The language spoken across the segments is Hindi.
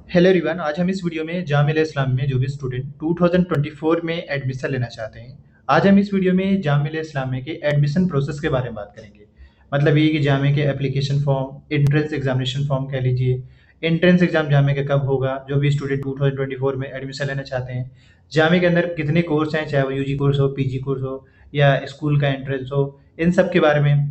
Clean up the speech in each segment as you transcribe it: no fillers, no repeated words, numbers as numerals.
हेलो एवरीवन, आज हम इस वीडियो में जामिया इस्लाम में जो भी स्टूडेंट 2024 में एडमिशन लेना चाहते हैं, आज हम इस वीडियो में जामिया इस्लाम में के एडमिशन प्रोसेस के बारे में बात करेंगे। मतलब ये कि जामिया के application form, entrance examination form कह लीजिए, एंट्रेंस एग्जाम जामिया का कब होगा, जो भी स्टूडेंट 2024 में एडमिशन लेना चाहते हैं, जामिया के अंदर कितने कोर्स हैं, चाहे वो यूजी कोर्स हो, पीजी कोर्स हो या स्कूल का एंट्रेंस हो, इन सब के बारे में।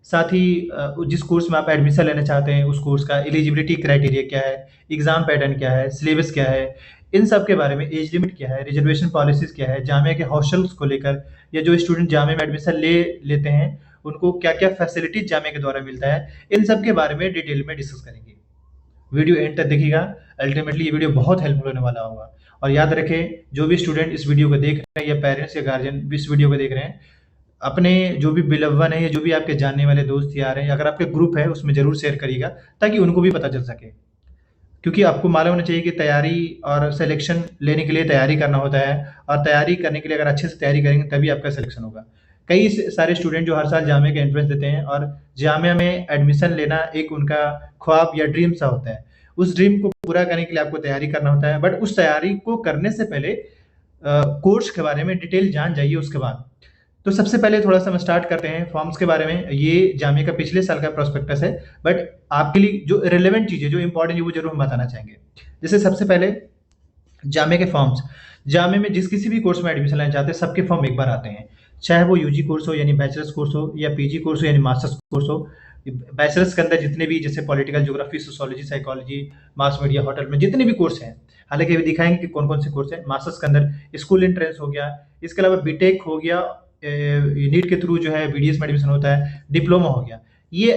साथ ही जिस कोर्स में आप एडमिशन लेना चाहते हैं उस कोर्स का एलिजिबिलिटी क्राइटेरिया क्या है, एग्ज़ाम पैटर्न क्या है, सिलेबस क्या है, इन सब के बारे में, एज लिमिट क्या है, रिजर्वेशन पॉलिसीज़ क्या है, जामिया के हॉस्टल्स को लेकर या जो स्टूडेंट जामिया में एडमिशन ले लेते हैं, उनको क्या-क्या फैसिलिटीज़ जामिया के द्वारा मिलता है, इन सब के बारे में डिटेल में डिस्कस करेंगे। वीडियो एंड तक देखिएगा, अल्टीमेटली ये वीडियो बहुत हेल्पफुल होने वाला होगा। और याद रखें, जो भी स्टूडेंट इस वीडियो को देख रहे हैं या पेरेंट्स या गार्जियन भी इस वीडियो को देख रहे हैं, अपने जो भी बिलवन है या जो भी आपके जानने वाले दोस्त यार हैं, अगर आपके ग्रुप है उसमें ज़रूर शेयर करिएगा ताकि उनको भी पता चल सके। क्योंकि आपको मालूम होना चाहिए कि तैयारी और सिलेक्शन लेने के लिए तैयारी करना होता है, और तैयारी करने के लिए अगर अच्छे से तैयारी करेंगे तभी आपका सिलेक्शन होगा। कई सारे स्टूडेंट जो हर साल जामिया के एंट्रेंस देते हैं और जामिया में एडमिशन लेना एक उनका ख्वाब या ड्रीम सा होता है। उस ड्रीम को पूरा करने के लिए आपको तैयारी करना होता है, बट उस तैयारी को करने से पहले कोर्स के बारे में डिटेल जान जाइए उसके बाद। तो सबसे पहले थोड़ा-सा हम स्टार्ट करते हैं फॉर्म्स के बारे में। ये जामिया का पिछले साल का प्रोस्पेक्टस है, बट आपके लिए जो रिलेवेंट चीज़ है, जो इम्पोर्टेंट है, वो ज़रूर हम बताना चाहेंगे। जैसे सबसे पहले जामिया के फॉर्म्स। जामिया में जिस किसी भी कोर्स में एडमिशन लेना चाहते हैं, सबके फॉर्म एक बार आते हैं। चाहे वो यूजी कोर्स हो यानी बैचलर्स कोर्स हो या पीजी कोर्स हो यानी मास्टर्स कोर्स हो। बैचलर्स के अंदर जितने भी जैसे political geography, sociology, psychology, mass media, hotel में जितने भी कोर्स हैं, हालाँकि अभी दिखाएँगे कि कौन-कौन से कोर्स हैं। मास्टर्स के अंदर स्कूल एंट्रेंस हो गया, इसके अलावा बीटेक हो गया, नीट के थ्रू जो है बीडीएस में एडमिशन होता है, डिप्लोमा हो गया। ये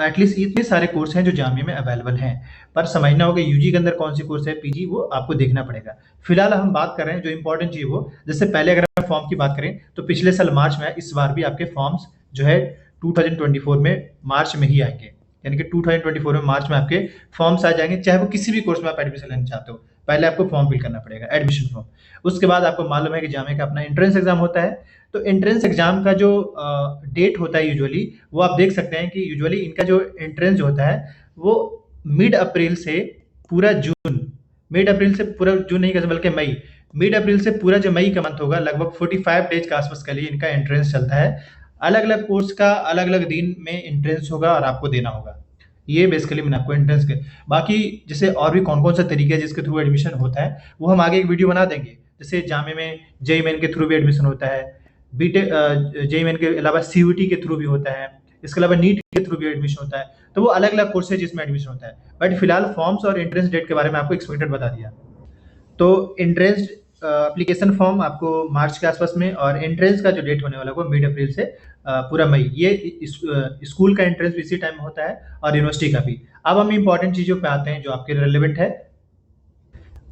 एटलीस्ट इतने सारे कोर्स हैं जो जामिया में अवेलेबल हैं। पर समझना होगा यूजी के अंदर कौन सी कोर्स है, पीजी वो आपको देखना पड़ेगा। फिलहाल हम बात कर रहे हैं जो इंपॉर्टेंट चीज़ वो, जैसे पहले अगर हम फॉर्म की बात करें तो पिछले साल मार्च में आया, इस बार भी आपके फॉर्म्स जो है 2024 में मार्च में ही आएँगे। यानी कि 2024 में मार्च में आपके फॉर्म्स आ जाएँगे, चाहे वो किसी भी कोर्स में आप एडमिशन लेना चाहते हो। पहले आपको फॉर्म फिल करना पड़ेगा, एडमिशन फॉर्म। उसके बाद आपको मालूम है कि जामिया का अपना एंट्रेंस एग्ज़ाम होता है। तो एंट्रेंस एग्ज़ाम का जो डेट होता है यूजुअली, वो आप देख सकते हैं कि यूजुअली इनका जो एंट्रेंस जो होता है, वो मिड अप्रैल से पूरा जून, मिड अप्रैल से पूरा जून नहीं कह सकते बल्कि मई, मिड अप्रैल से पूरा जो मई का मंथ होगा, लगभग 45 डेज के आसपास के लिए इनका एंट्रेंस चलता है। अलग-अलग कोर्स का अलग-अलग दिन में एंट्रेंस होगा और आपको देना होगा। ये बेसिकली मैंने आपको एंट्रेंस के, बाकी जैसे और भी कौन-कौन सा तरीका है जिसके थ्रू एडमिशन होता है, वो हम आगे एक वीडियो बना देंगे। जैसे जामिया में जेईई मेन के थ्रू भी एडमिशन होता है, बीटेक जेईई मेन के अलावा सीयूईटी के थ्रू भी होता है, इसके अलावा नीट के थ्रू भी एडमिशन होता है। तो वो अलग-अलग कोर्स है जिसमें एडमिशन होता है। बट फिलहाल फॉर्म्स और एंट्रेंस डेट के बारे में आपको एक्सपेक्टेड बता दिया। तो एंट्रेंस एप्लीकेशन फॉर्म आपको मार्च के आसपास में, और एंट्रेंस का जो डेट होने वाला है वो मिड अप्रैल से पूरा मई। ये स्कूल का एंट्रेंस भी इसी टाइम में होता है और यूनिवर्सिटी का भी। अब हम इंपॉर्टेंट चीज़ों पे आते हैं जो आपके रिलेवेंट है।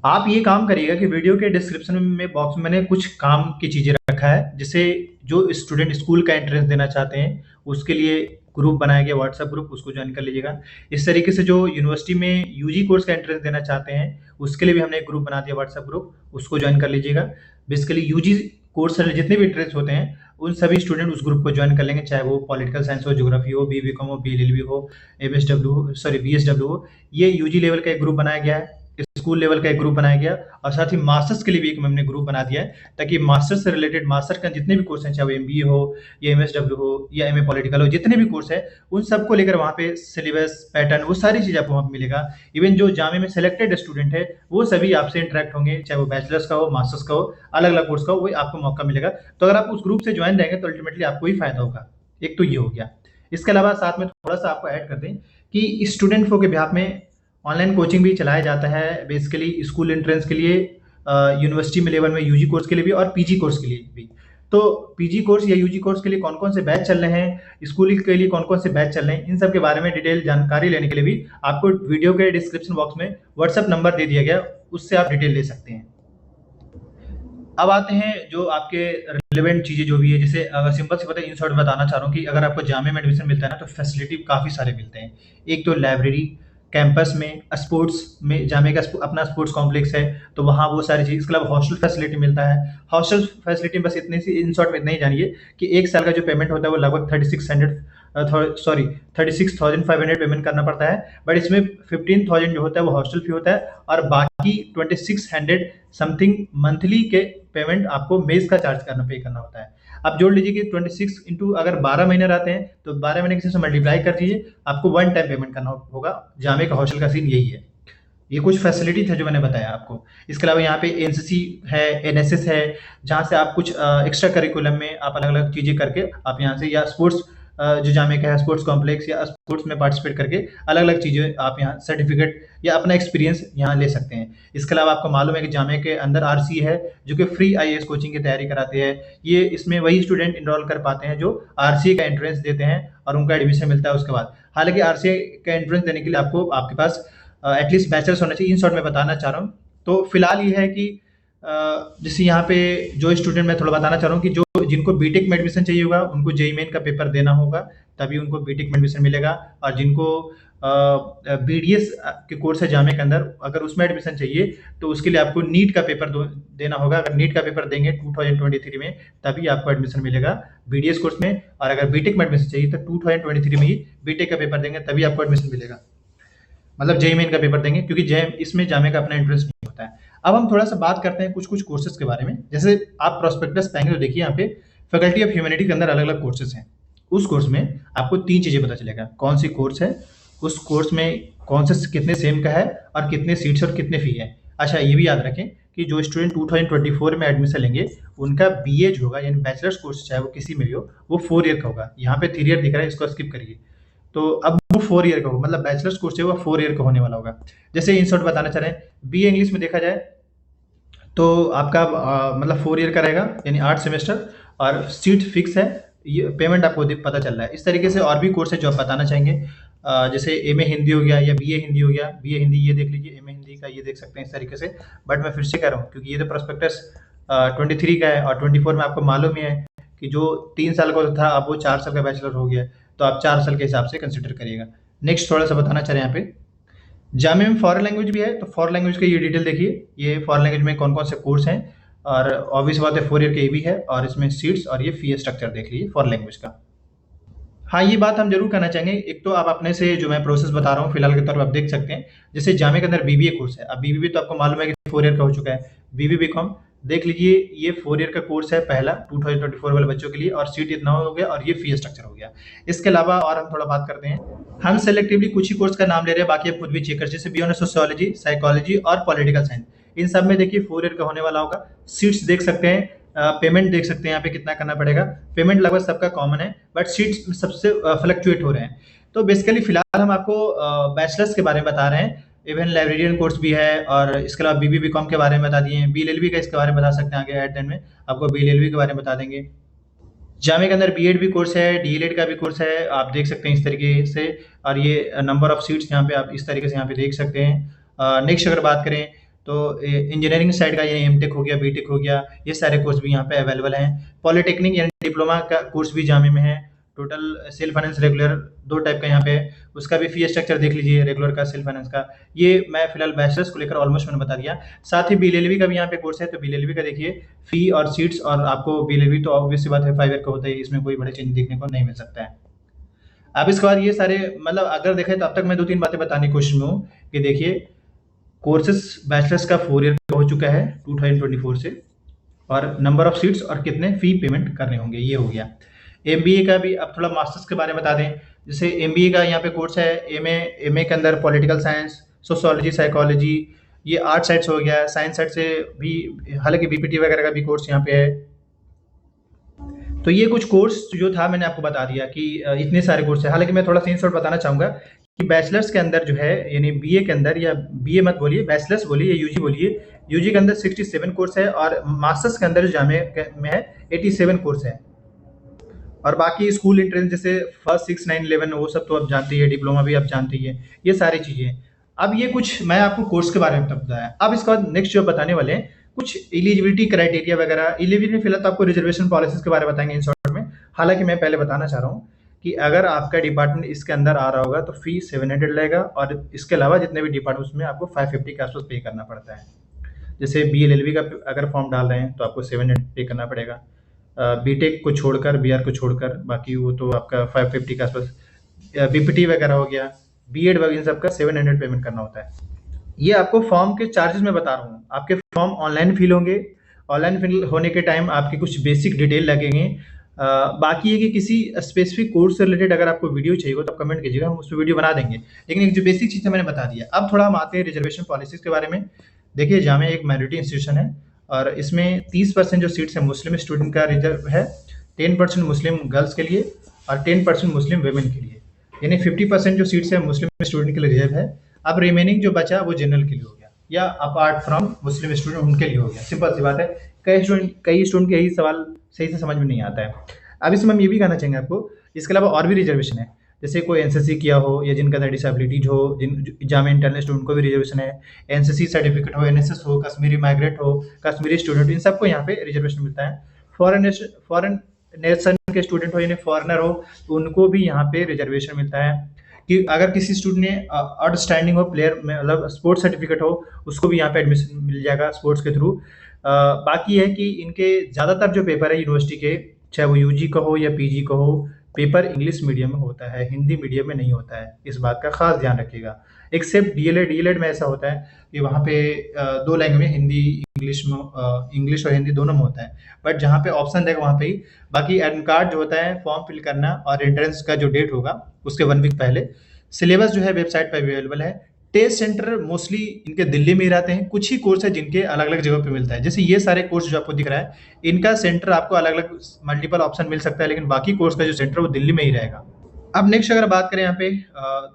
आप ये काम करिएगा कि वीडियो के डिस्क्रिप्शन में बॉक्स में मैंने कुछ काम की चीज़ें रखा है, जिससे जो स्टूडेंट स्कूल का एंट्रेंस देना चाहते हैं उसके लिए ग्रुप बनाया गया, व्हाट्सएप ग्रुप, उसको ज्वाइन कर लीजिएगा। इस तरीके से जो यूनिवर्सिटी में यूजी कोर्स का एंट्रेंस देना चाहते हैं उसके लिए भी हमने एक ग्रुप बना दिया, व्हाट्सएप ग्रुप, उसको ज्वाइन कर लीजिएगा। बेसिकली यूजी कोर्स से जितने भी एंट्रेंस होते हैं उन सभी स्टूडेंट उस ग्रुप को ज्वाइन कर लेंगे, चाहे वो पॉलिटिकल साइंस हो, ज्योग्राफी हो, बीकॉम हो, बीएलएलबी हो, एमएसडब्ल्यू हो, सॉरी बीएसडब्ल्यू हो। ये यूजी लेवल का एक ग्रुप बनाया गया है, स्कूल लेवल का एक ग्रुप बनाया गया, और साथ ही मास्टर्स के लिए भी एक हमने ग्रुप बना दिया है, ताकि मास्टर्स से रिलेटेड मास्टर का जितने भी कोर्स हैं, चाहे वो एमबीए हो या एमएसडब्ल्यू हो या एमए पॉलिटिकल हो, जितने भी कोर्स हैं उन सबको लेकर वहाँ पे सिलेबस, पैटर्न, वो सारी चीज़ आपको वहाँ पे मिलेगा। इवन जो जामिया में सेलेक्टेड स्टूडेंट है वो सभी आपसे इंटरेक्ट होंगे, चाहे वो बैचलर्स का हो, मास्टर्स का हो, अलग-अलग कोर्स का हो, वो आपको मौका मिलेगा। तो अगर आप उस ग्रुप से ज्वाइन रहेंगे तो अल्टीमेटली आपको ही फायदा होगा। एक तो ये हो गया। इसके अलावा साथ में थोड़ा-सा आपको ऐड कर दें कि स्टूडेंट फ्लो के बिहाफ में ऑनलाइन कोचिंग भी चलाया जाता है, बेसिकली स्कूल एंट्रेंस के लिए, यूनिवर्सिटी में लेवल में यूजी कोर्स के लिए भी और पीजी कोर्स के लिए भी। तो पीजी कोर्स या यूजी कोर्स के लिए कौन-कौन से बैच चल रहे हैं, स्कूल के लिए कौन-कौन से बैच चल रहे हैं, इन सब के बारे में डिटेल जानकारी लेने के लिए भी आपको वीडियो के डिस्क्रिप्शन बॉक्स में व्हाट्सएप नंबर दे दिया गया, उससे आप डिटेल ले सकते हैं। अब आते हैं जो आपके रिलेवेंट चीज़ें जो भी है, जैसे अगर सिंपल सी बात है, इन शॉर्ट बताना चाह रहा हूँ कि अगर आपको जामिया में एडमिशन मिलता है ना, तो फैसिलिटी काफ़ी सारे मिलते हैं। एक तो लाइब्रेरी, कैंपस में, स्पोर्ट्स में, जामे का अपना स्पोर्ट्स कॉम्प्लेक्स है तो वहाँ वो सारी चीज़, इसके अलावा हॉस्टल फैसिलिटी मिलता है। हॉस्टल फैसिलिटी बस इतनी सी इन शॉर्ट में इतना ही जानिए कि 1 साल का जो पेमेंट होता है वो लगभग 36,500 पेमेंट करना पड़ता है, बट इसमें 15,000 जो होता है वो हॉस्टल फी होता है और बाकी 2600 समथिंग मंथली के पेमेंट आपको मेस का चार्ज पे करना होता है। आप जोड़ लीजिए कि 26 इंटू अगर 12 महीने रहते हैं तो 12 महीने से मल्टीप्लाई कर दीजिए, आपको वन टाइम पेमेंट करना होगा। जामे का हॉस्टल का सीन यही है। ये कुछ फैसिलिटी थे जो मैंने बताया आपको। इसके अलावा यहाँ पे एनसीसी है, एनएसएस है, जहाँ से आप कुछ एक्स्ट्रा करिकुलम में आप अलग-अलग चीज़ें करके आप यहाँ से, या स्पोर्ट्स जो जामे का है स्पोर्ट्स कॉम्प्लेक्स या स्पोर्ट्स में पार्टिसिपेट करके अलग-अलग चीज़ें आप यहाँ सर्टिफिकेट या अपना एक्सपीरियंस यहाँ ले सकते हैं। इसके अलावा आपको मालूम है कि जामे के अंदर आरसी है जो कि फ्री आईएएस कोचिंग की तैयारी कराते हैं। ये इसमें वही स्टूडेंट एनरोल कर पाते हैं जो आरसीए का एंट्रेंस देते हैं और उनका एडमिशन मिलता है उसके बाद। हालाँकि आरसीए का एंट्रेंस देने के लिए आपको आपके पास एटलीस्ट बैचलर्स होना चाहिए। इन शॉर्ट मैं बताना चाह रहा हूँ। तो फिलहाल ये है कि जैसे यहाँ पे जो स्टूडेंट, मैं थोड़ा बताना चाह रहा हूँ कि जो जिनको बीटेक में एडमिशन चाहिए होगा उनको जेईई मेन का पेपर देना होगा, तभी उनको बीटेक में एडमिशन मिलेगा। और जिनको बीडीएस के कोर्स है जामे के अंदर, अगर उसमें एडमिशन चाहिए तो उसके लिए आपको नीट का पेपर देना होगा। अगर नीट का पेपर देंगे 2023 में तभी आपको एडमिशन मिलेगा बीडीएस कोर्स में, और अगर बीटेक में एडमिशन चाहिए तो 2023 में ही बीटेक का पेपर देंगे तभी आपको एडमिशन मिलेगा। मतलब जेईई मेन का पेपर देंगे, क्योंकि इसमें जामे का अपना इंटरेस्ट नहीं होता है। अब हम थोड़ा सा बात करते हैं कुछ कुछ कोर्सेज के बारे में। जैसे आप प्रोस्पेक्टस पाएंगे तो देखिए यहाँ पे फैकल्टी ऑफ ह्यूमैनिटी के अंदर अलग अलग कोर्सेज हैं। उस कोर्स में आपको 3 चीजें पता चलेगा, कौन सी कोर्स है, उस कोर्स में कौन से कितने सेम का है और कितने सीट्स और कितने फी है। अच्छा, ये भी याद रखें कि जो स्टूडेंट 2024 में एडमिशन लेंगे उनका बीए जो होगा यानी बैचलर्स कोर्स चाहे वो किसी में भी हो, वो 4 ईयर का होगा। यहाँ पे 3 ईयर दिख रहा है, इसको स्किप करिए। तो अब वो 4 ईयर का होगा, मतलब बैचलर्स कोर्स है वो 4 ईयर का होने वाला होगा। जैसे इन शॉर्ट बताना चाह रहे हैं, बीए इंग्लिश में देखा जाए तो आपका मतलब 4 ईयर का रहेगा यानी 8 सेमेस्टर, और सीट फिक्स है। ये पेमेंट आपको पता चल रहा है। इस तरीके से और भी कोर्स है जो आप बताना चाहेंगे। जैसे एमए हिंदी हो गया या बीए हिंदी हो गया। बीए हिंदी ये देख लीजिए, एमए हिंदी का ये देख सकते हैं इस तरीके से। बट मैं फिर से कह रहा हूँ क्योंकि ये तो प्रोस्पेक्टस 23 का है और 24 में आपको मालूम ही है कि जो 3 साल का था अब वो 4 साल का बैचलर हो गया, तो आप 4 साल के हिसाब से कंसिडर करिएगा। नेक्स्ट थोड़ा सा बताना चाह रहे हैं यहाँ पे, जामे में फॉरेन लैंग्वेज भी है, तो फॉरेन लैंग्वेज का ये डिटेल देखिए। ये फॉरेन लैंग्वेज में कौन कौन से कोर्स हैं, और ऑब्वियस बात है 4 ईयर के ये भी है, और इसमें सीट्स और ये फी स्ट्रक्चर देख लीजिए फॉरेन लैंग्वेज का। हाँ, ये बात हम जरूर कहना चाहेंगे। एक तो आप अपने से जो मैं प्रोसेस बता रहा हूँ फिलहाल के तौर पर आप देख सकते हैं। जैसे जामे के अंदर बीबीए कोर्स है। अब बीबीए तो आपको मालूम है कि 4 ईयर का हो चुका है। बीबी बीकॉम देख लीजिए, ये 4 ईयर का कोर्स है पहला 2024 वाले बच्चों के लिए, और सीट इतना हो गया और ये फी स्ट्रक्चर हो गया। इसके अलावा और हम थोड़ा बात करते हैं, हम सेलेक्टिवली कुछ ही कोर्स का नाम ले रहे हैं, बाकी आप खुद भी चेक कर, जैसे बियॉन्ड सोशियोलॉजी, साइकोलॉजी और पॉलिटिकल साइंस। इन सब में देखिए 4 ईयर का होने वाला होगा। सीट्स देख सकते हैं, पेमेंट देख सकते हैं यहाँ पे कितना करना पड़ेगा। पेमेंट लगभग सबका कॉमन है, बट सीट्स सबसे फ्लक्चुएट हो रहे हैं। तो बेसिकली फिलहाल हम आपको बैचलर्स के बारे में बता रहे हैं। इवन लाइब्रेरियन कोर्स भी है, और इसके अलावा बीबी बीकॉम के बारे में बता दिए हैं। बीएलएलबी का इसके बारे में बता सकते हैं, आगे एट एंड में आपको बीएलएलबी के बारे में बता देंगे। जामे के अंदर बीएड भी कोर्स है, डीएलएड का भी कोर्स है, आप देख सकते हैं इस तरीके से। और ये नंबर ऑफ सीट्स यहाँ पे आप इस तरीके से यहाँ पे देख सकते हैं। नेक्स्ट अगर बात करें तो इंजीनियरिंग साइड का ये एमटेक हो गया, बीटेक हो गया, ये सारे कोर्स भी यहाँ पे अवेलेबल हैं। पॉलिटेक्निक यानी डिप्लोमा का कोर्स भी जामे में है। Total self finance regular 2 type का यहाँ पे है, उसका भी फी स्ट्रक्चर देख लीजिए, रेगुलर का, सेल्फ फाइनेंस का। ये मैं फिलहाल बैचलर्स को लेकर ऑलमोस्ट मैंने बता दिया। साथ ही बीएलएलबी का भी यहाँ पे कोर्स है, तो बीएलएलबी का देखिए फी और सीट्स, और आपको बीएलएलबी तो ऑब्वियस सी बात है 5 ईयर का होता है, इसमें कोई बड़े चेंज देखने को नहीं मिल सकता है। अब इसके बाद ये सारे, मतलब अगर देखें तो अब तक मैं 2-3 बातें बताने की कोशिश में हूँ कि देखिए कोर्सेज बैचलर्स का 4 ईयर का हो चुका है 2024 से, और नंबर ऑफ सीट्स और कितने फी पेमेंट करने होंगे ये हो गया। एमबीए का भी अब थोड़ा मास्टर्स के बारे में बता दें। जैसे एमबीए का यहाँ पे कोर्स है, एमए के अंदर पॉलिटिकल साइंस, सोशियोलॉजी, साइकोलॉजी, ये आर्ट साइड से हो गया। साइंस साइड से भी हालांकि बीपीटी वगैरह का भी कोर्स यहाँ पे है। तो ये कुछ कोर्स जो था मैंने आपको बता दिया कि इतने सारे कोर्स है। हालांकि मैं थोड़ा सा इन शॉर्ट बताना चाहूँगा कि बैचलर्स के अंदर जो है, यानी बीए के अंदर, या बीए मत बोलिए, बैचलर्स बोलिए या यूजी बोलिए, यूजी के अंदर 67 कोर्स है, और मास्टर्स के अंदर जो जामे में है 87 कोर्स है। और बाकी स्कूल एंट्रेंस जैसे फर्स्ट 6, 9, 11 वो सब तो आप जानते ही है, डिप्लोमा भी आप जानते ही है, ये सारी चीज़ें। अब ये कुछ मैं आपको कोर्स के बारे में बताया। अब इसके बाद नेक्स्ट जो बताने वाले हैं कुछ एलिजिबिलिटी क्राइटेरिया वगैरह। एलिजिबिलिटी फिलहाल तो आपको रिजर्वेशन पॉलिसीज के बारे में बताएंगे इन शॉर्ट में। हालांकि मैं पहले बताना चाह रहा हूँ कि अगर आपका डिपार्टमेंट इसके अंदर आ रहा होगा तो फी 700 लगेगा, और इसके अलावा जितने भी डिपार्टमेंट उसमें आपको 550 के आसपास पे करना पड़ता है। जैसे BLLB का अगर फॉर्म डाल रहे हैं तो आपको 700 पे करना पड़ेगा। बीटेक को छोड़कर, BR को छोड़कर, बाकी वो तो आपका 550 के आसपास। BPT वगैरह हो गया, B.Ed वगैरह, इन सबका 700 पेमेंट करना होता है। ये आपको फॉर्म के चार्जेस मैं बता रहा हूँ। आपके फॉर्म ऑनलाइन फिल होंगे। ऑनलाइन फिल होने के टाइम आपके कुछ बेसिक डिटेल लगेंगे। बाकी है कि किसी स्पेसिफिक कोर्स से रिलेटेड अगर आपको वीडियो चाहिए हो तो आप कमेंट कीजिएगा, हम उस पर वीडियो बना देंगे। लेकिन एक जो बेसिक चीज़ मैंने बता दिया। अब थोड़ा हम आते हैं रिजर्वेशन पॉलिसीज के बारे में। देखिए, जामिया एक माइनॉरिटी इंस्टीट्यूशन है और इसमें 30% जो सीट्स है मुस्लिम स्टूडेंट का रिजर्व है, 10% मुस्लिम गर्ल्स के लिए और 10% मुस्लिम वेमेन के लिए, यानी 50% जो सीट्स है मुस्लिम स्टूडेंट के लिए रिजर्व है। अब रिमेनिंग जो बचा वो जनरल के लिए हो गया, या अपार्ट फ्रॉम मुस्लिम स्टूडेंट उनके लिए हो गया। सिंपल सी बात है। कई स्टूडेंट के यही सवाल सही से समझ में नहीं आता है। अब इसमें हम ये भी कहना चाहेंगे आपको, इसके अलावा और भी रिजर्वेशन है। जैसे कोई एनसीसी किया हो या जिनका अंदर डिसेबिलिटीज हो, जिन जामिया इंटरनल स्टूडेंट को भी रिजर्वेशन है। एनसीसी सर्टिफिकेट हो, एनएसएस हो, कश्मीरी माइग्रेट हो, कश्मीरी स्टूडेंट, इन सबको यहाँ पे रिजर्वेशन मिलता है। फॉरेन नेशन के स्टूडेंट हो यानी फॉरेनर हो, तो उनको भी यहाँ पे रिजर्वेशन मिलता है। कि अगर किसी स्टूडेंट ने आउटस्टैंडिंग हो प्लेयर में, मतलब स्पोर्ट्स सर्टिफिकेट हो, उसको भी यहाँ पे एडमिशन मिल जाएगा स्पोर्ट्स के थ्रू। बाकी है कि इनके ज़्यादातर जो पेपर है यूनिवर्सिटी के, चाहे वो यूजी का हो या पीजी का हो, पेपर इंग्लिश मीडियम में होता है, हिंदी मीडियम में नहीं होता है। इस बात का खास ध्यान रखिएगा। एक्सेप्ट डीएलएड में ऐसा होता है कि वहाँ पे दो लैंग्वेज, हिंदी इंग्लिश में, इंग्लिश और हिंदी दोनों में होता है। बट जहाँ पे ऑप्शन देगा वहाँ पे ही। बाकी एडमिट कार्ड जो होता है फॉर्म फिल करना और एंट्रेंस का जो डेट होगा उसके 1 वीक पहले। सिलेबस जो है वेबसाइट पर अवेलेबल है। टेस्ट सेंटर मोस्टली इनके दिल्ली में ही रहते हैं। कुछ ही कोर्स है जिनके अलग अलग जगह पे मिलता है। जैसे ये सारे कोर्स जो आपको दिख रहा है, इनका सेंटर आपको अलग अलग मल्टीपल ऑप्शन मिल सकता है, लेकिन बाकी कोर्स का जो सेंटर वो दिल्ली में ही रहेगा। अब नेक्स्ट अगर बात करें यहाँ पे,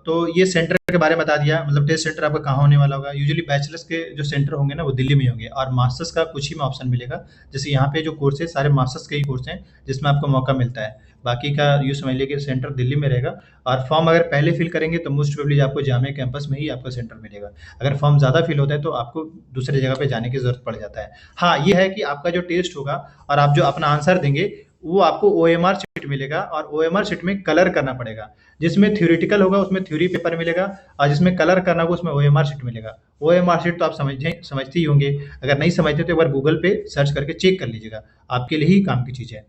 तो ये सेंटर के बारे में बता दिया, मतलब टेस्ट सेंटर आपका कहाँ होने वाला होगा। यूजुअली बैचलर्स के जो सेंटर होंगे ना वो दिल्ली में होंगे, और मास्टर्स का कुछ ही में ऑप्शन मिलेगा। जैसे यहाँ पे जो कोर्स है सारे मास्टर्स के ही कोर्स हैं जिसमें आपको मौका मिलता है। बाकी का यूँ समझ लीजिए कि सेंटर दिल्ली में रहेगा। और फॉर्म अगर पहले फिल करेंगे तो मोस्ट प्रोबेबली आपको जामिया कैंपस में ही आपका सेंटर मिलेगा। अगर फॉर्म ज़्यादा फिल होता है तो आपको दूसरी जगह पे जाने की ज़रूरत पड़ जाता है। हाँ, ये है कि आपका जो टेस्ट होगा और आप जो अपना आंसर देंगे वो आपको OMR शीट मिलेगा, और OMR शीट में कलर करना पड़ेगा। जिसमें थ्योरेटिकल होगा उसमें थ्योरी पेपर मिलेगा, और जिसमें कलर करना होगा उसमें OMR शीट मिलेगा। OMR शीट तो आप समझते ही होंगे। अगर नहीं समझते तो एक बार गूगल पे सर्च करके चेक कर लीजिएगा, आपके लिए ही काम की चीज़ है।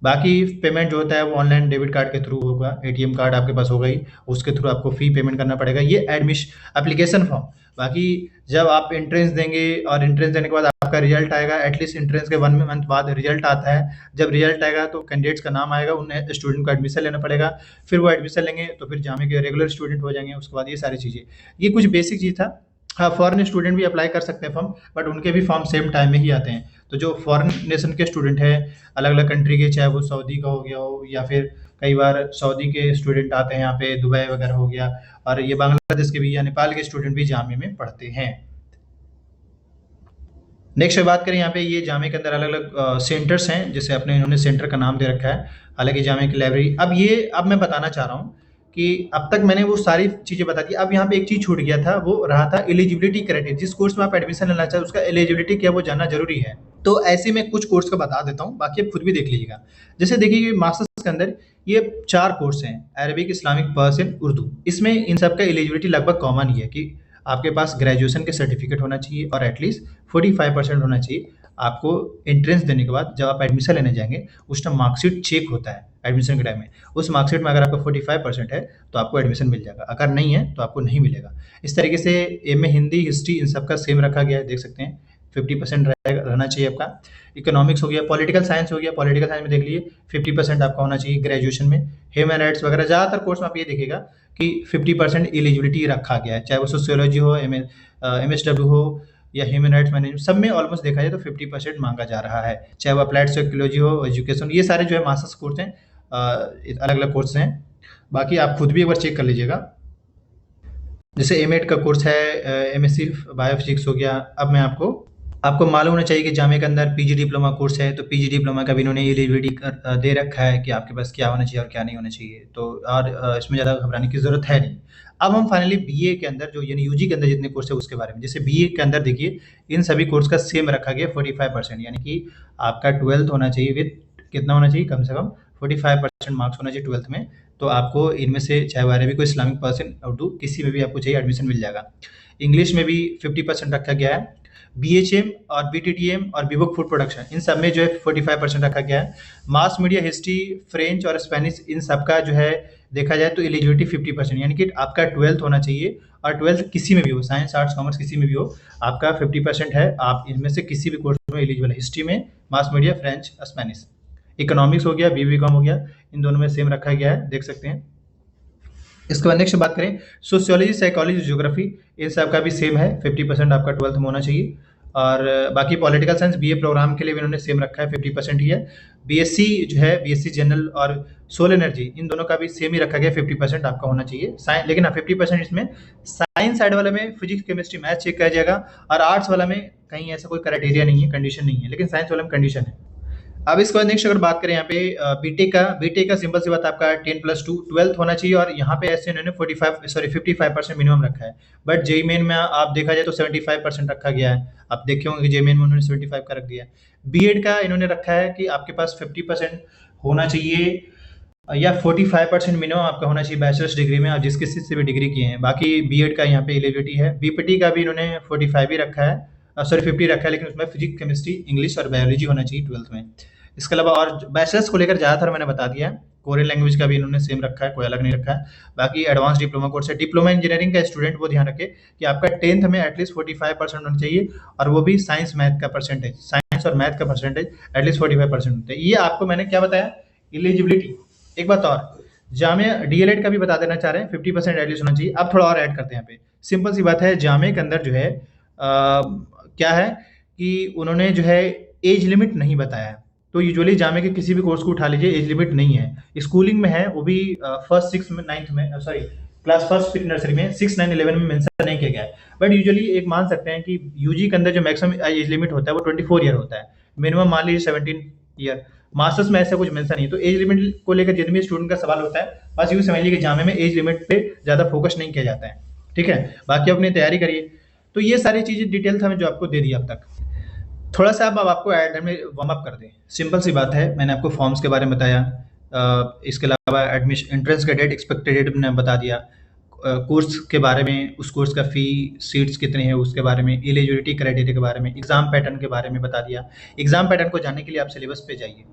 बाकी पेमेंट जो होता है वो ऑनलाइन डेबिट कार्ड के थ्रू होगा। एटीएम कार्ड आपके पास होगा ही, उसके थ्रू आपको फ़ी पेमेंट करना पड़ेगा। ये एप्लीकेशन फॉर्म। बाकी जब आप एंट्रेंस देंगे और एंट्रेंस देने के बाद आपका रिजल्ट आएगा, एटलीस्ट एंट्रेंस के 1 मंथ बाद रिजल्ट आता है। जब रिजल्ट आएगा तो कैंडिडेट्स का नाम आएगा, उन स्टूडेंट को एडमिशन लेना पड़ेगा। फिर वो एडमिशन लेंगे तो फिर जामिया के रेगुलर स्टूडेंट हो जाएंगे। उसके बाद ये सारी चीज़ें, ये कुछ बेसिक चीज़ था। हाँ, फॉरेन स्टूडेंट भी अप्लाई कर सकते हैं फॉर्म, बट उनके भी फॉर्म सेम टाइम में ही आते हैं। तो जो फॉरेन नेशन के स्टूडेंट हैं, अलग अलग कंट्री के, चाहे वो सऊदी का हो गया हो, या फिर कई बार सऊदी के स्टूडेंट आते हैं यहाँ पे, दुबई वगैरह हो गया, और ये बांग्लादेश के भी या नेपाल के स्टूडेंट भी जामिया में पढ़ते हैं। नेक्स्ट बात करें यहाँ पे, ये जामिया के अंदर अलग अलग सेंटर्स हैं, जैसे अपने इन्होंने सेंटर का नाम दे रखा है। हालांकि जामिया की लाइब्रेरी, अब मैं बताना चाह रहा हूँ कि अब तक मैंने वो सारी चीज़ें बता दी। अब यहाँ पे एक चीज़ छूट गया था, वो रहा था एलिजिबिलिटी क्राइटेरिया। जिस कोर्स में आप एडमिशन लेना चाहे उसका एलिजिबिलिटी क्या वो जानना जरूरी है। तो ऐसे में कुछ कोर्स का बता देता हूँ, बाकी आप खुद भी देख लीजिएगा। जैसे देखिए मास्टर्स के अंदर ये 4 कोर्स हैं, अरबिक, इस्लामिक, पर्शियन, उर्दू। इसमें इन सब का एलिजिबिलिटी लगभग कॉमन ही है कि आपके पास ग्रेजुएशन के सर्टिफिकेट होना चाहिए और एटलीस्ट 45% होना चाहिए। आपको एंट्रेंस देने के बाद जब आप एडमिशन लेने जाएंगे उस टाइम मार्कशीट चेक होता है एडमिशन के टाइम में। उस मार्कशीट में अगर आपका 45% है तो आपको एडमिशन मिल जाएगा, अगर नहीं है तो आपको नहीं मिलेगा। इस तरीके से एमए हिंदी, हिस्ट्री, इन सब का सेम रखा गया है, देख सकते हैं। 50% रहना चाहिए आपका। इकोनॉमिक्स हो गया, पॉलिटिकल साइंस हो गया, पॉलिटिकल साइंस में देख लीजिए 50% आपका होना चाहिए ग्रेजुएशन में। ह्यूमन राइट्स वगैरह ज़्यादातर कोर्स में आप ये देखिएगा कि 50% एलिजिबिलिटी रखा गया है, चाहे वो सोशियोलॉजी हो, MSW हो, या ह्यूमन राइट्स मैनेजमेंट, सब में ऑलमोस्ट देखा जाए तो 50% मांगा जा रहा है। चाहे वो अप्लाइड साइकोलॉजी हो, एजुकेशन, ये सारे जो है मास्टर्स कोर्स हैं, अलग अलग कोर्स हैं। बाकी आप खुद भी एक बार चेक कर लीजिएगा। जैसे एमएड का कोर्स है, MSc बायोफिजिक्स हो गया। अब मैं आपको मालूम होना चाहिए कि जामिया के अंदर पीजी डिप्लोमा कोर्स है, तो पीजी डिप्लोमा का भी इन्होंने एलिजिबिलिटी दे रखा है कि आपके पास क्या होना चाहिए और क्या नहीं होना चाहिए। तो और इसमें ज़्यादा घबराने की ज़रूरत है नहीं। अब हम फाइनली बीए के अंदर, जो यानी यूजी के अंदर जितने कोर्स है उसके बारे में। जैसे बीए के अंदर देखिए इन सभी कोर्स का सेम रखा गया 45%, यानी कि आपका 12th होना चाहिए विद कितना होना चाहिए, कम से कम 45% मार्क्स होना चाहिए 12th में। तो आपको इनमें से चाहे वो अरबिक को, इस्लामिक, पर्शियन, उर्दू, किसी में भी आपको चाहिए एडमिशन मिल जाएगा। इंग्लिश में भी 50% रखा गया है। बीएचएम और बीटीटीएम और बीवोक फूड प्रोडक्शन, इन सब में जो है 45% रखा गया है। मास मीडिया, हिस्ट्री, फ्रेंच और स्पेनिश, इन सब का जो है देखा जाए तो एलिजिबिलिटी 50%, यानी कि आपका 12th होना चाहिए, और 12th किसी में भी हो, साइंस, आर्ट्स, कॉमर्स, किसी में भी हो, आपका 50% है। आप इनमें से किसी भी कोर्स में एलिजिबल है। हिस्ट्री में mass media, French, Spanish. Economics हो गया, बीबीकॉम हो गया, इन दोनों में सेम रखा गया है, देख सकते हैं। इसके बाद नेक्स्ट बात करें, सोशियोलॉजी, साइकोलॉजी, ज्योग्राफी, इन सब का भी सेम है, 50% आपका 12th में होना चाहिए। और बाकी पॉलिटिकल साइंस बीए प्रोग्राम के लिए भी इन्होंने सेम रखा है, 50% ही है। बीएससी जो है, बीएससी जनरल और सोल एनर्जी, इन दोनों का भी सेम ही रखा गया, 50% आपका होना चाहिए। साइंस, लेकिन 50% इसमें साइंस साइड वाले में फिजिक्स, केमिस्ट्री, मैथ चेक किया जाएगा, और आर्ट्स वाला में कहीं ऐसा कोई क्राइटेरिया नहीं है, कंडीशन नहीं है, लेकिन साइंस वाला में कंडीशन है। अब इसके बाद नेक्स्ट अगर बात करें यहाँ पे बीटेक का सिंपल सी बात, आपका 10+2 12th होना चाहिए, और यहाँ पे ऐसे इन्होंने 55% मिनिमम रखा है। बट जेई मेन में आप देखा जाए तो 75% रखा गया है। आप देखे होंगे जेई मेन में उन्होंने 75 का रख दिया है। बीएड का इन्होंने रखा है कि आपके पास 50% होना चाहिए, या 45% मिनिमम आपका होना चाहिए बैचलर्स डिग्री में, आप जिस किसी से भी डिग्री किए हैं। बाकी बीएड का यहाँ पे एलिजिबिलिटी है। बीपीटी का भी इन्होंने 45 ही रखा है, 50 रखा है, लेकिन उसमें फिजिक्स, केमिस्ट्री, इंग्लिश और बायोलॉजी होना चाहिए 12th में। इसके अलावा और बैचलर्स को लेकर ज़्यादातर मैंने बता दिया है। कोरियन लैंग्वेज का भी इन्होंने सेम रखा है, कोई अलग नहीं रखा है। बाकी एडवांस डिप्लोमा कोर्स है। डिप्लोमा इंजीनियरिंग का स्टूडेंट वो ध्यान रखे कि आपका 10th में एटलीस्ट 45% होना चाहिए, और वो भी साइंस मैथ का परसेंटेज, साइंस और मैथ का परसेंटेज एटलीस्ट 45% होता है। ये आपको मैंने क्या बताया, एलिजिबिलिटी। एक बात और, जामिया डीएलएड का भी बता देना चाह रहे हैं, 50% एटलीस्ट होना चाहिए। अब थोड़ा और ऐड करते हैं यहाँ पे। सिंपल सी बात है, जामिया के अंदर जो है क्या है कि उन्होंने जो है एज लिमिट नहीं बताया है। तो यूजुअली जामिया के किसी भी कोर्स को उठा लीजिए, एज लिमिट नहीं है। स्कूलिंग में है, वो भी फर्स्ट 6 में 9th में, sorry class first pre nursery में 6, 9, 11 में मेंशन नहीं किया गया है। बट यूजुअली एक मान सकते हैं कि यूजी के अंदर जो मैक्सिमम एज लिमिट होता है वो 24 ईयर होता है, मिनिमम मान लीजिए 17 ईयर। मास्टर्स में ऐसा कुछ मेंशन नहीं, तो एज लिमिट को लेकर जितने भी स्टूडेंट का सवाल होता है, बस यूँ समझ लीजिए कि जामिया में एज लिमिट पे ज़्यादा फोकस नहीं किया जाता है, ठीक है। बाकी अपनी तैयारी करिए। तो ये सारी चीज़ें डिटेल था मैं जो आपको दे दी अब तक। थोड़ा सा अब आपको एड में वार्म अप कर दें। सिंपल सी बात है, मैंने आपको फॉर्म्स के बारे में बताया, इसके अलावा एडमिशन एंट्रेंस का डेट, एक्सपेक्टेड डेट मैंने बता दिया, कोर्स के बारे में, उस कोर्स का फ़ी, सीट्स कितने हैं उसके बारे में, एलिजिबिलिटी क्राइटेरिया के बारे में, एग्ज़ाम पैटर्न के बारे में बता दिया। एग्ज़ाम पैटर्न को जानने के लिए आप सिलेबस पे जाइए।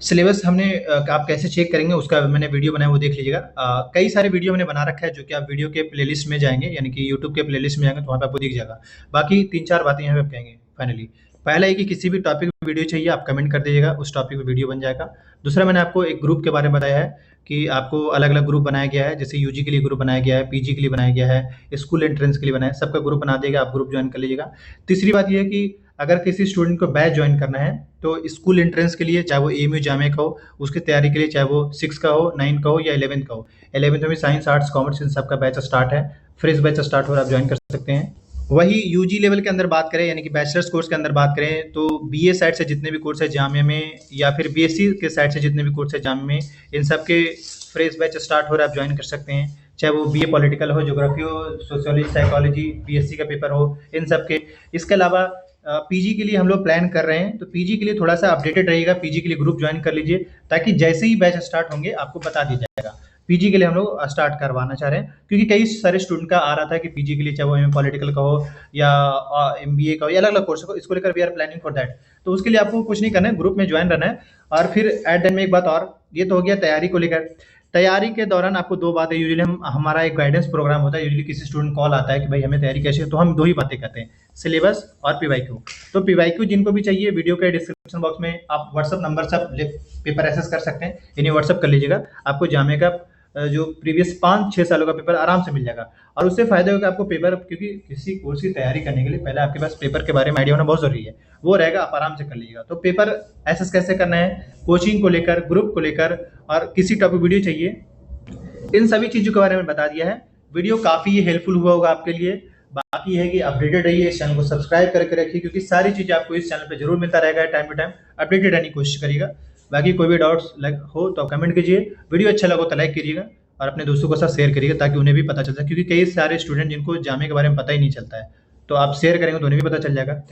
सिलेबस हमने आप कैसे चेक करेंगे उसका मैंने वीडियो बनाया, वो देख लीजिएगा। कई सारे वीडियो मैंने बना रखा है जो कि आप वीडियो के प्लेलिस्ट में जाएंगे, यानी कि यूट्यूब के प्लेलिस्ट में जाएंगे तो वहाँ पे आपको दिख जाएगा। बाकी 3-4 बातें यहाँ पे आप कहेंगे फाइनली। पहला है कि किसी भी टॉपिक पे वीडियो चाहिए आप कमेंट कर दीजिएगा, उस टॉपिक पे वीडियो बन जाएगा। दूसरा, मैंने आपको एक ग्रुप के बारे में बताया है कि आपको अलग अलग ग्रुप बनाया गया है, जैसे यूजी के लिए ग्रुप बनाया गया है, पीजी के लिए बनाया गया है, स्कूल एंट्रेंस के लिए बनाया है, सबका ग्रुप बना देगा, आप ग्रुप ज्वाइन कर लीजिएगा। तीसरी बात यह है कि अगर किसी स्टूडेंट को बैच ज्वाइन करना है तो स्कूल एंट्रेंस के लिए, चाहे वो एएमयू जामिया का हो, उसकी तैयारी के लिए, चाहे वो 6 का हो, 9 का हो या 11th का हो, 11th में साइंस, आर्ट्स, कॉमर्स, इन सबका बैच स्टार्ट है, फ्रेश बैच स्टार्ट हो रहा है, आप ज्वाइन कर सकते हैं। वही यूजी लेवल के अंदर बात करें, यानी कि बैचलर्स कोर्स के अंदर बात करें, तो बीए साइड से जितने भी कोर्स है जामिया में, या फिर बीएससी के साइड से जितने भी कोर्स है जामिया में, इन सब के फ्रेश बैच स्टार्ट हो रहा है, आप ज्वाइन कर सकते हैं। चाहे वो बीए पॉलिटिकल हो, ज्योग्राफी हो, सोशियोलॉजी, साइकोलॉजी, पीएससी का पेपर हो, इन सब के। इसके अलावा पीजी के लिए हम लोग प्लान कर रहे हैं, तो पीजी के लिए थोड़ा सा अपडेटेड रहिएगा, पीजी के लिए ग्रुप ज्वाइन कर लीजिए, ताकि जैसे ही बैच स्टार्ट होंगे आपको बता दिया जाएगा। पीजी के लिए हम लोग स्टार्ट करवाना चाह रहे हैं, क्योंकि कई सारे स्टूडेंट का आ रहा था कि पीजी के लिए, चाहे वो एमए पॉलिटिकल का हो या एमबीए का हो या अलग अलग कोर्स हो, इसको लेकर we are planning for that. तो उसके लिए आपको कुछ नहीं करना है, ग्रुप में ज्वाइन रहना है। और फिर एट द में एक बात और, ये तो हो गया तैयारी को लेकर। तैयारी के दौरान आपको 2 बातें, यूजुअली हमारा एक गाइडेंस प्रोग्राम होता है, यूजुअली किसी स्टूडेंट कॉल आता है कि भाई हमें तैयारी कैसे, तो हम 2 ही बातें कहते हैं, सिलेबस और पीवाईक्यू। तो पीवाईक्यू जिनको भी चाहिए, वीडियो के डिस्क्रिप्शन बॉक्स में आप व्हाट्सअप नंबर से आप पेपर एक्सेस कर सकते हैं, इन्हें व्हाट्सअप कर लीजिएगा, आपको जामिया का जो प्रीवियस 5-6 सालों का पेपर आराम से मिल जाएगा। और उससे फायदा होगा आपको पेपर, क्योंकि किसी कोर्स की तैयारी करने के लिए पहले आपके पास पेपर के बारे में आइडिया होना बहुत जरूरी है, वो रहेगा, आप आराम से कर लीजिएगा। तो पेपर एक्सेस कैसे करना है, कोचिंग को लेकर, ग्रुप को लेकर, और किसी टॉपिक वीडियो चाहिए, इन सभी चीजों के बारे में बता दिया है। वीडियो काफी हेल्पफुल हुआ होगा आपके लिए। बाकी है कि अपडेटेड रहिए, इस चैनल को सब्सक्राइब करके रखिए, क्योंकि सारी चीजें आपको इस चैनल पे जरूर मिलता रहेगा, टाइम टू टाइम अपडेटेड रहने की कोशिश करिएगा। बाकी कोई भी डाउट्स हो तो कमेंट कीजिए, वीडियो अच्छा लगा तो लाइक कीजिएगा, और अपने दोस्तों के साथ शेयर करिएगा, ताकि उन्हें भी पता चल सके, क्योंकि कई सारे स्टूडेंट जिनको जामिया के बारे में पता ही नहीं चलता है, तो आप शेयर करेंगे तो उन्हें भी पता चल जाएगा। Thank you.